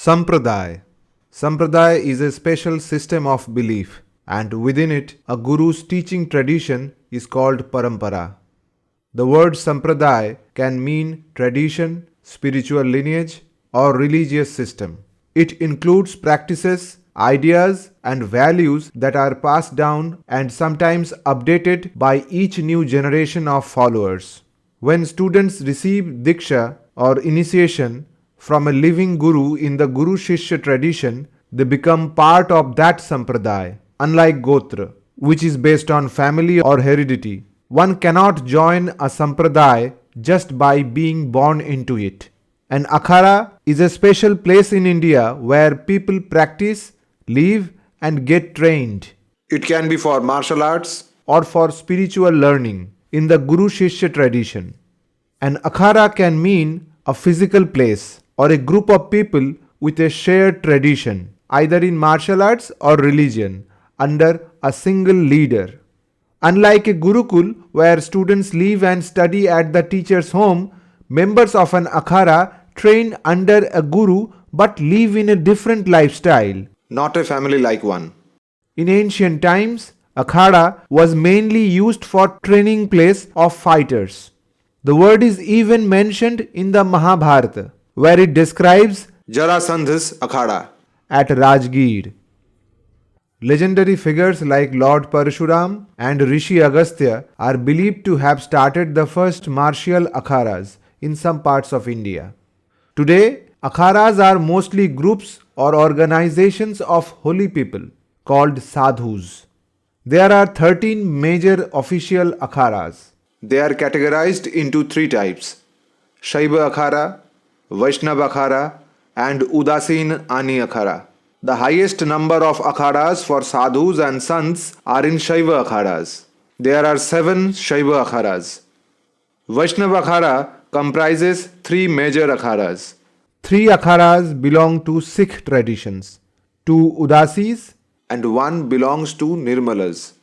Sampradaya. Sampradaya is a special system of belief, and within it, a guru's teaching tradition is called parampara. The word sampradaya can mean tradition, spiritual lineage, or religious system. It includes practices, ideas, and values that are passed down and sometimes updated by each new generation of followers. When students receive diksha or initiation from a living guru in the Guru Shishya tradition, they become part of that sampradaya. Unlike Gotra, which is based on family or heredity, one cannot join a sampradaya just by being born into it. An akhara is a special place in India where people practice, live, and get trained. It can be for martial arts or for spiritual learning in the Guru Shishya tradition. An akhara can mean a physical place or a group of people with a shared tradition, either in martial arts or religion, under a single leader. Unlike a Gurukul where students live and study at the teacher's home, members of an akhara train under a guru but live in a different lifestyle, not a family-like one. In ancient times, akhada was mainly used for training place of fighters. The word is even mentioned in the Mahabharata, where it describes Jarasandha's akhada at Rajgir. Legendary figures like Lord Parshuram and Rishi Agastya are believed to have started the first martial akharas in some parts of India. Today, akharas are mostly groups or organizations of holy people called sadhus. There are 13 major official akharas. They are categorized into three types: Shaiva Akhara, Vaishnav Akhara, and Udasin Anichakra. The highest number of akharas for sadhus and sants are in Shaiva Akharas. There are 7 Shaiva Akharas. Vaishnav Akhara comprises 3 major akharas. 3 akharas belong to Sikh traditions, 2 Udasis, and 1 belongs to Nirmalas.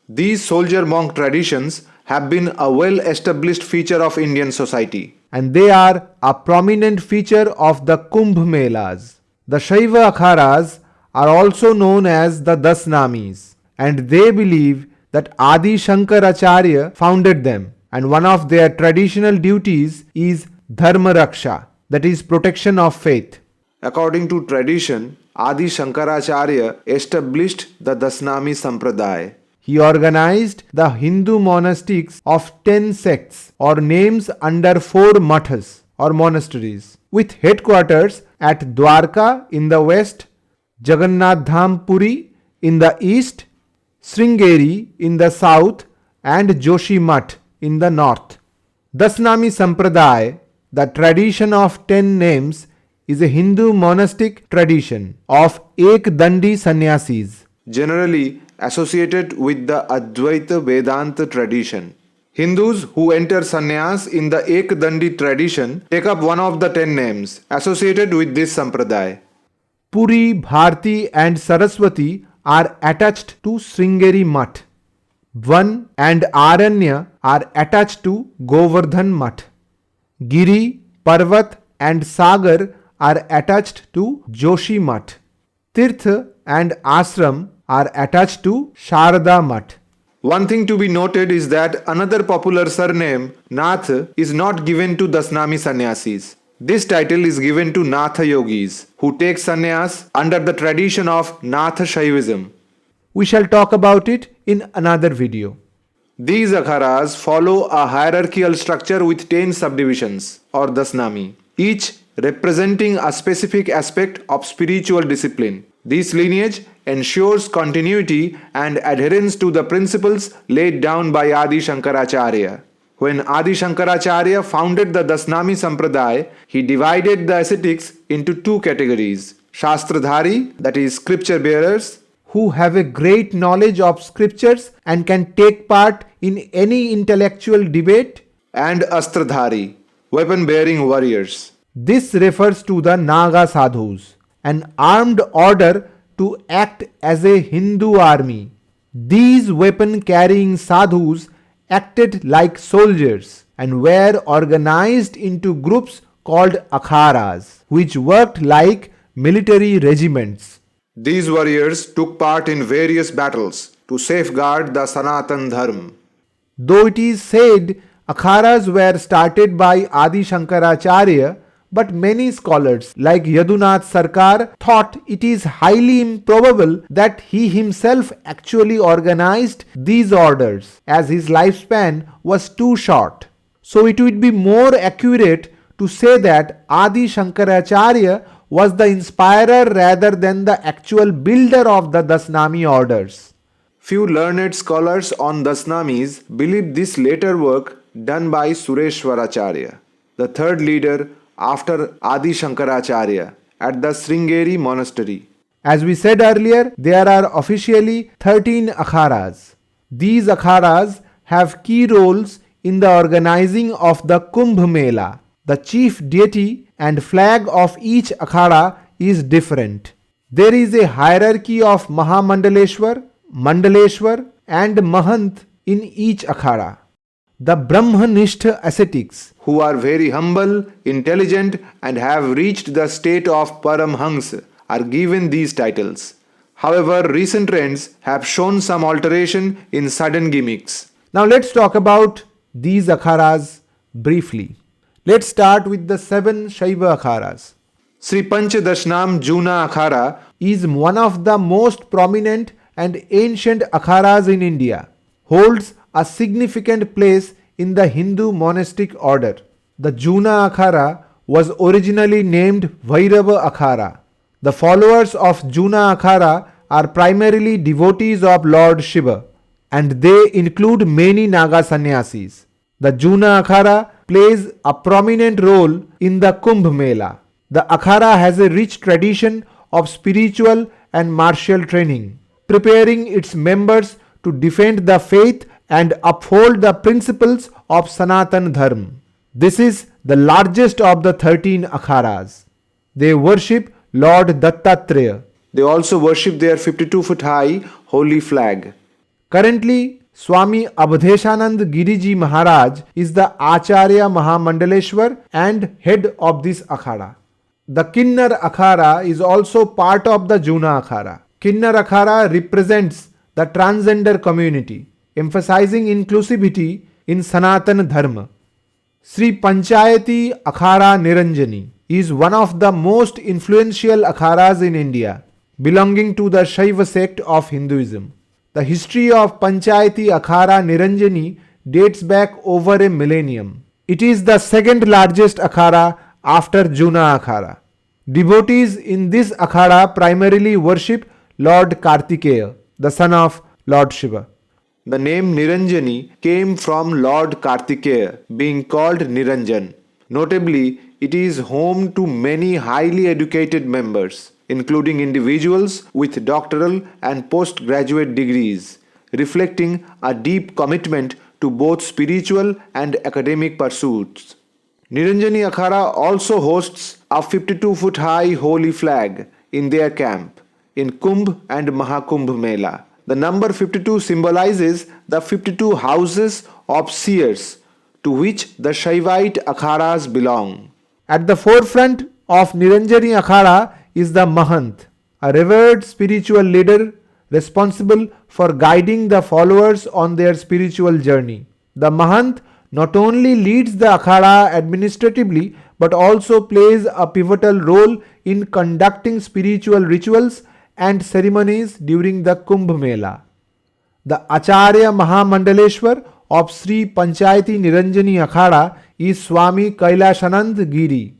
These soldier-monk traditions have been a well-established feature of Indian society, and they are a prominent feature of the Kumbh Melas. The Shaiva Akharas are also known as the Dasnamis, and they believe that Adi Shankaracharya founded them, and one of their traditional duties is Dharma Raksha, that is protection of faith. According to tradition, Adi Shankaracharya established the Dasnami Sampradaya. He organized the Hindu monastics of 10 sects or names under 4 mathas or monasteries, with headquarters at Dwarka in the west, Jagannath Dham Puri in the east, Sringeri in the south, and Joshimath in the north. Dasnami Sampradaya, the tradition of 10 names, is a Hindu monastic tradition of Ekdandi sannyasis, generally associated with the Advaita Vedanta tradition. Hindus who enter sannyas in the Ekdandi tradition take up one of the 10 names associated with this sampradaya. Puri, Bharti and Saraswati are attached to Sringeri Math. Van and Aranya are attached to Govardhan Math. Giri, Parvat and Sagar are attached to Joshi Math. Tirth and Ashram are attached to Sharda Math. One thing to be noted is that another popular surname, Nath, is not given to Dasnami sannyasis. This title is given to Natha yogis, who take sannyas under the tradition of Natha Shaivism. We shall talk about it in another video. These akharas follow a hierarchical structure with 10 subdivisions, or Dasnami, each representing a specific aspect of spiritual discipline. This lineage ensures continuity and adherence to the principles laid down by Adi Shankaracharya. When Adi Shankaracharya founded the Dasnami Sampradaya, he divided the ascetics into 2 categories: Shastradhari, that is scripture bearers, who have a great knowledge of scriptures and can take part in any intellectual debate, and Astradhari, weapon bearing warriors. This refers to the Naga Sadhus, an armed order to act as a Hindu army. These weapon-carrying sadhus acted like soldiers and were organized into groups called akharas, which worked like military regiments. These warriors took part in various battles to safeguard the Sanatan Dharma. Though it is said Akharas were started by Adi Shankaracharya, but many scholars like Yadunath Sarkar thought it is highly improbable that he himself actually organized these orders, as his lifespan was too short. So it would be more accurate to say that Adi Shankaracharya was the inspirer rather than the actual builder of the Dasnami orders. Few learned scholars on Dasnamis believe this later work done by Sureshwaracharya, the third leader after Adi Shankaracharya, at the Sringeri monastery. As we said earlier, there are officially 13 Akharas. These Akharas have key roles in the organizing of the Kumbh Mela. The chief deity and flag of each Akhara is different. There is a hierarchy of Mahamandaleshwar, Mandaleshwar and Mahant in each Akhara. The Brahmanistha ascetics, who are very humble, intelligent and have reached the state of Paramhans, are given these titles. However, recent trends have shown some alteration in sudden gimmicks. Now let's talk about these Akharas briefly. Let's start with the 7 Shaiva Akharas. Sri Panchadashnam Juna Akhara is one of the most prominent and ancient Akharas in India, holds a significant place in the Hindu monastic order. The Juna Akhara was originally named Vairava Akhara. The followers of Juna Akhara are primarily devotees of Lord Shiva, and they include many Naga sannyasis. The Juna Akhara plays a prominent role in the Kumbh Mela. The Akhara has a rich tradition of spiritual and martial training, preparing its members to defend the faith and uphold the principles of Sanatan Dharma. This is the largest of the 13 Akharas. They worship Lord Dattatreya. They also worship their 52-foot high holy flag. Currently, Swami Abdeshanand Giriji Maharaj is the Acharya Mahamandaleshwar and head of this Akhara. The Kinnar Akhara is also part of the Juna Akhara. Kinnar Akhara represents the transgender community, emphasizing inclusivity in Sanatan Dharma. Sri Panchayati Akhara Niranjani is one of the most influential Akharas in India, belonging to the Shaiva sect of Hinduism. The history of Panchayati Akhara Niranjani dates back over a millennium. It is the second largest Akhara after Juna Akhara. Devotees in this Akhara primarily worship Lord Kartikeya, the son of Lord Shiva. The name Niranjani came from Lord Kartikeya being called Niranjan. Notably, it is home to many highly educated members, including individuals with doctoral and postgraduate degrees, reflecting a deep commitment to both spiritual and academic pursuits. Niranjani Akhara also hosts a 52-foot high holy flag in their camp in Kumbh and Maha Kumbh Mela. The number 52 symbolizes the 52 houses of seers to which the Shaivite Akharas belong. At the forefront of Niranjani Akhara is the Mahant, a revered spiritual leader responsible for guiding the followers on their spiritual journey. The Mahant not only leads the Akhara administratively but also plays a pivotal role in conducting spiritual rituals and ceremonies during the Kumbh Mela. The Acharya Mahamandaleshwar of Sri Panchayati Niranjani Akhara is Swami Kailashanand Giri.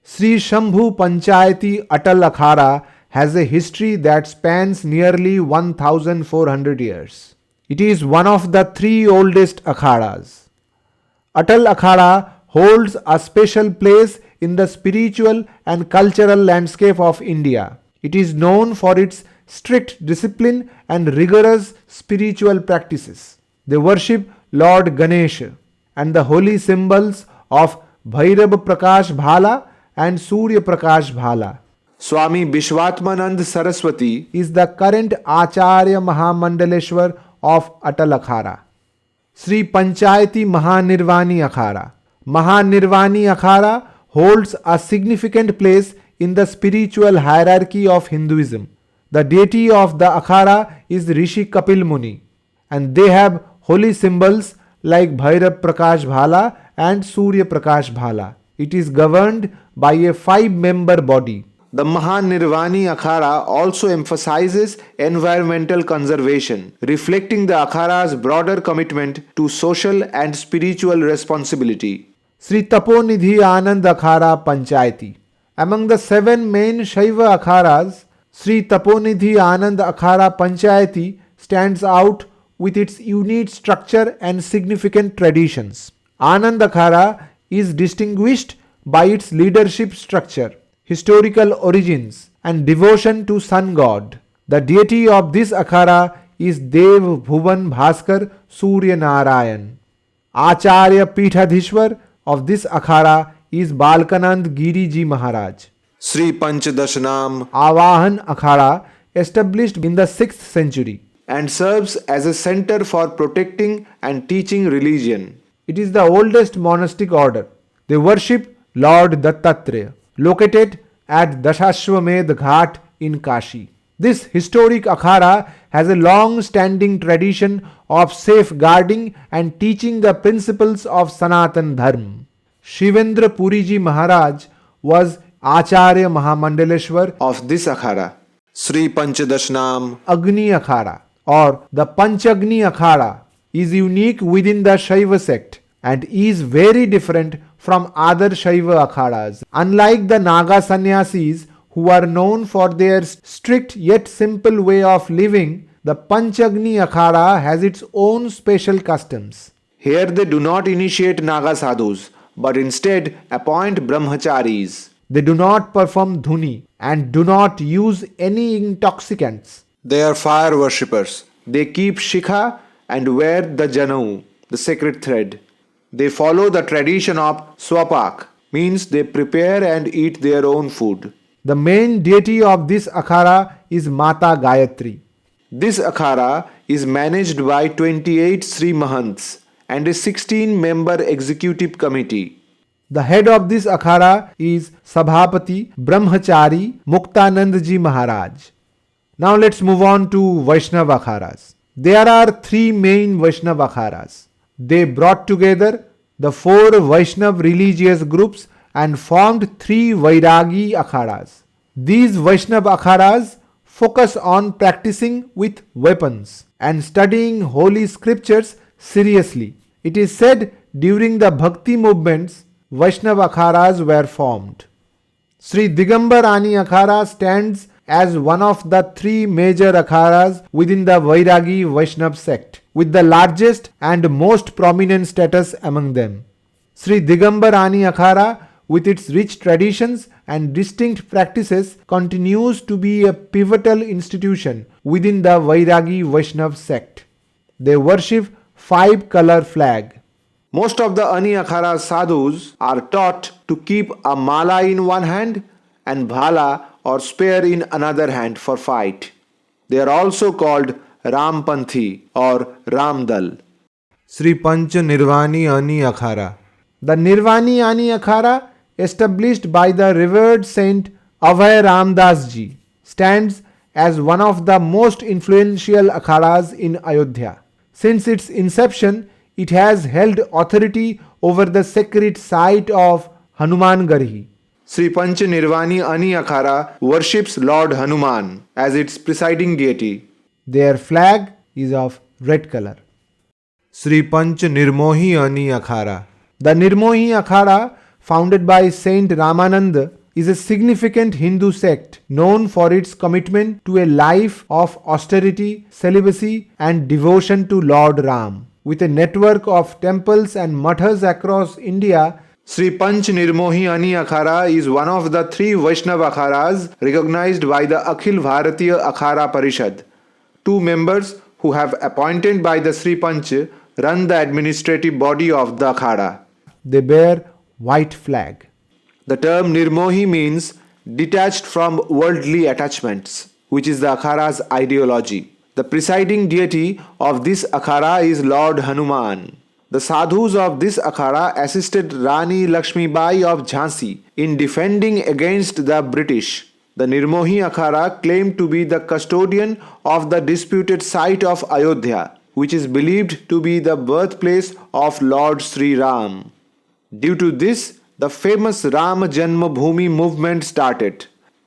Sri Shambhu Panchayati Atal Akhara has a history that spans nearly 1400 years. It is one of the 3 oldest Akharas. Atal Akhara holds a special place in the spiritual and cultural landscape of India. It is known for its strict discipline and rigorous spiritual practices. They worship Lord Ganesha and the holy symbols of Bhairab Prakash Bhala and Surya Prakash Bhala. Swami Vishwatmanand Saraswati is the current Acharya Mahamandaleshwar of Atal Akhara. Sri Panchayati Mahanirvani Akhara. Mahanirvani Akhara holds a significant place in the spiritual hierarchy of Hinduism. The deity of the Akhara is Rishi Kapil Muni, and they have holy symbols like Bhairav Prakash Bhala and Surya Prakash Bhala. It is governed by a 5-member body. The Mahanirvani Akhara also emphasizes environmental conservation, reflecting the Akhara's broader commitment to social and spiritual responsibility. Sri Taponidhi Anand Akhara Panchayati. Among the 7 main Shaiva Akharas, Sri Taponidhi Anand Akhara Panchayati stands out with its unique structure and significant traditions. Anand Akhara is distinguished by its leadership structure, historical origins, and devotion to sun god. The deity of this Akhara is Dev Bhuvan Bhaskar Surya Narayan. Acharya Pithadhishwar of this Akhara is Balkanand Giri Ji Maharaj. Sri Panchadashnam Avahan Akhara, established in the 6th century, and serves as a center for protecting and teaching religion. it is the oldest monastic order. They worship Lord Dattatreya, located at Dashashwamedh Ghat in Kashi. This historic Akhara has a long-standing tradition of safeguarding and teaching the principles of Sanatan Dharma. Shivendra Puriji Maharaj was Acharya Mahamandaleshwar Of this Akhara, Sri Panchadashnam Agni Akhara, or the Panchagni Akhara, is unique within the Shaiva sect and is very different from other Shaiva Akharas. Unlike the Naga Sannyasis, who are known for their strict yet simple way of living, the Panchagni Akhara has its own special customs. Here they do not initiate Naga Sadhus, but instead appoint Brahmacharis. They do not perform dhuni and do not use any intoxicants. They are fire worshippers. They keep shikha and wear the janau, the sacred thread. They follow the tradition of swapak, means they prepare and eat their own food. The main deity of this Akhara is Mata Gayatri. This Akhara is managed by 28 Sri Mahants and a 16-member executive committee. The head of this Akhara is Sabhapati Brahmachari Muktanandji Maharaj. Now let's move on to Vaishnav Akharas. There are 3 main Vaishnav Akharas. They brought together the 4 Vaishnav religious groups and formed 3 Vairagi Akharas. These Vaishnav Akharas focus on practicing with weapons and studying holy scriptures seriously. It is said during the Bhakti movements, Vaishnav Akharas were formed. Sri Digambar Ani Akhara stands as one of the 3 major Akharas within the Vairagi Vaishnav sect, with the largest and most prominent status among them. Sri Digambar Ani Akhara, with its rich traditions and distinct practices, continues to be a pivotal institution within the Vairagi Vaishnav sect. They worship 5-color flag. Most of the Ani Akhara sadhus are taught to keep a mala in one hand and bhala or spear in another hand for fight. They are also called Rampanthi or Ramdal. Sri Pancha Nirvani Ani Akhara. The Nirvani Ani Akhara, established by the revered saint Abhay Ramdas ji, stands as one of the most influential Akharas in Ayodhya. Since its inception, it has held authority over the sacred site of Hanuman Garhi. Sri Pancha Nirvani Ani Akhara worships Lord Hanuman as its presiding deity. Their flag is of red color. Sri Pancha Nirmohi Ani Akhara. The Nirmohi Akhara, founded by Saint Ramananda, is a significant Hindu sect known for its commitment to a life of austerity, celibacy, and devotion to Lord Ram. With a network of temples and mathas across India, Sri Panch Nirmohi Ani Akhara is one of the 3 Vaishnav Akharas recognized by the Akhil Bharatiya Akhara Parishad. 2 members who have appointed by the Sri Panch run the administrative body of the Akhara. they bear white flag. The term Nirmohi means detached from worldly attachments, which is the Akhara's ideology. The presiding deity of this Akhara is Lord Hanuman. The sadhus of this akhara assisted Rani Lakshmi Bai of Jhansi in defending against the British. The Nirmohi Akhara claimed to be the custodian of the disputed site of Ayodhya, which is believed to be the birthplace of Lord Sri Ram. Due to this, the famous Ram Janma Bhoomi movement started.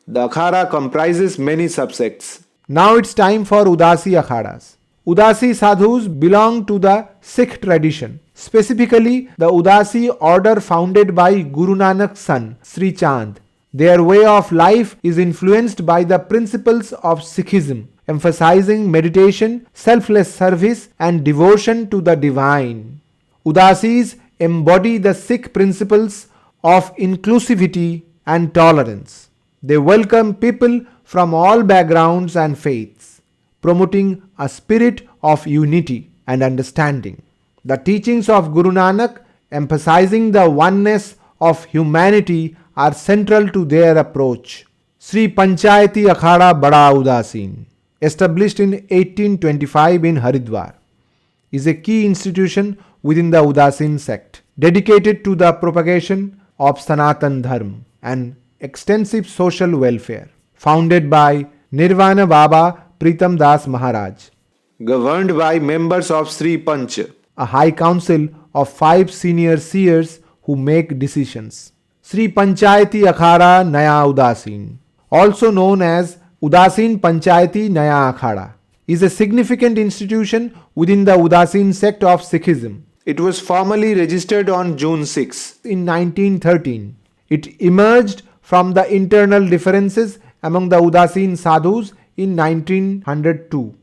The Akhara comprises many subsects. Now it's time for Udasi Akharas. Udasi sadhus belong to the Sikh tradition, specifically the Udasi order founded by Guru Nanak's son, Sri Chand. Their way of life is influenced by the principles of Sikhism, emphasizing meditation, selfless service, and devotion to the divine. Udasis embody the Sikh principles of inclusivity and tolerance. They welcome people from all backgrounds and faiths, promoting a spirit of unity and understanding. The teachings of Guru Nanak, emphasizing the oneness of humanity, are central to their approach. Sri Panchayati Akhada Bada Udasin, established in 1825 in Haridwar, is a key institution within the Udasin sect, dedicated to the propagation of Sanatan Dharma and extensive social welfare. Founded by Nirvana Baba Pritam Das Maharaj. Governed by members of Sri Panch, A high council of 5 senior seers who make decisions. Sri Panchayati Akhara Naya Udasin, also known as Udasin Panchayati Naya Akhada, is a significant institution within the Udasin sect of Sikhism. It was formally registered on June 6. In 1913, it emerged from the internal differences among the Udasin sadhus in 1902,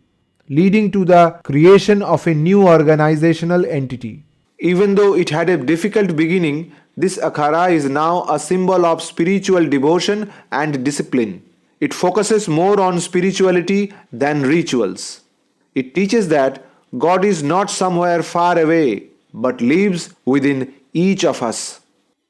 leading to the creation of a new organizational entity. Even though it had a difficult beginning, this akhara is now a symbol of spiritual devotion and discipline. It focuses more on spirituality than rituals. It teaches that God is not somewhere far away, but lives within each of us.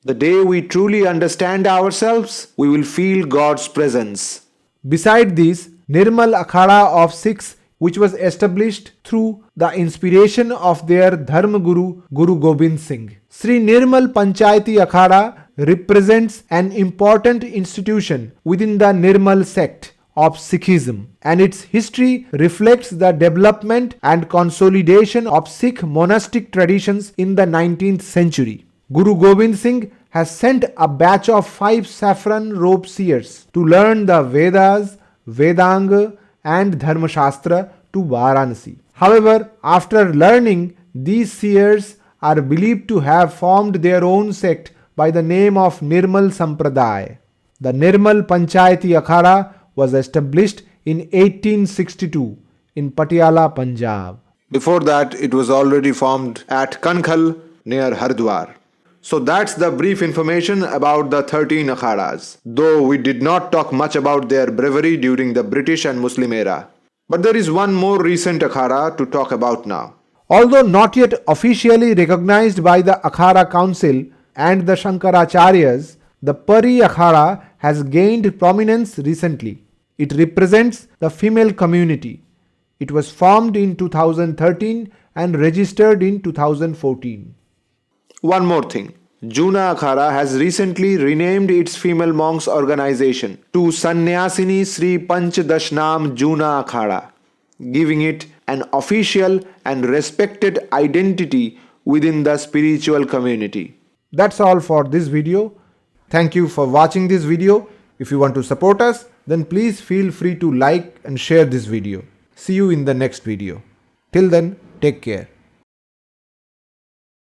The day we truly understand ourselves, we will feel God's presence. Beside this, Nirmal Akhada of Sikhs, which was established through the inspiration of their Dharma Guru, Guru Gobind Singh. Sri Nirmal Panchayati Akhada represents an important institution within the Nirmal sect of Sikhism, and its history reflects the development and consolidation of Sikh monastic traditions in the 19th century. Guru Gobind Singh has sent a batch of 5 saffron-robed seers to learn the Vedas, Vedanga and Dharma Shastra to Varanasi. However, after learning, these seers are believed to have formed their own sect by the name of Nirmal Sampradaya. The Nirmal Panchayati Akhada was established in 1862 in Patiala, Punjab. Before that, it was already formed at Kankhal near Haridwar. So that's the brief information about the 13 akhadas, though we did not talk much about their bravery during the British and Muslim era. But there is one more recent akhara to talk about now. Although not yet officially recognized by the Akhara Council and the Shankaracharyas, the Pari Akhara has gained prominence recently. It represents the female community. It was formed in 2013 and registered in 2014. One more thing. Juna Akhara has recently renamed its female monks organization to Sannyasini Sri Panch Dashnam Juna Akhara, giving it an official and respected identity within the spiritual community. That's all for this video. Thank you for watching this video. If you want to support us, then please feel free to like and share this video. See you in the next video. Till then, take care.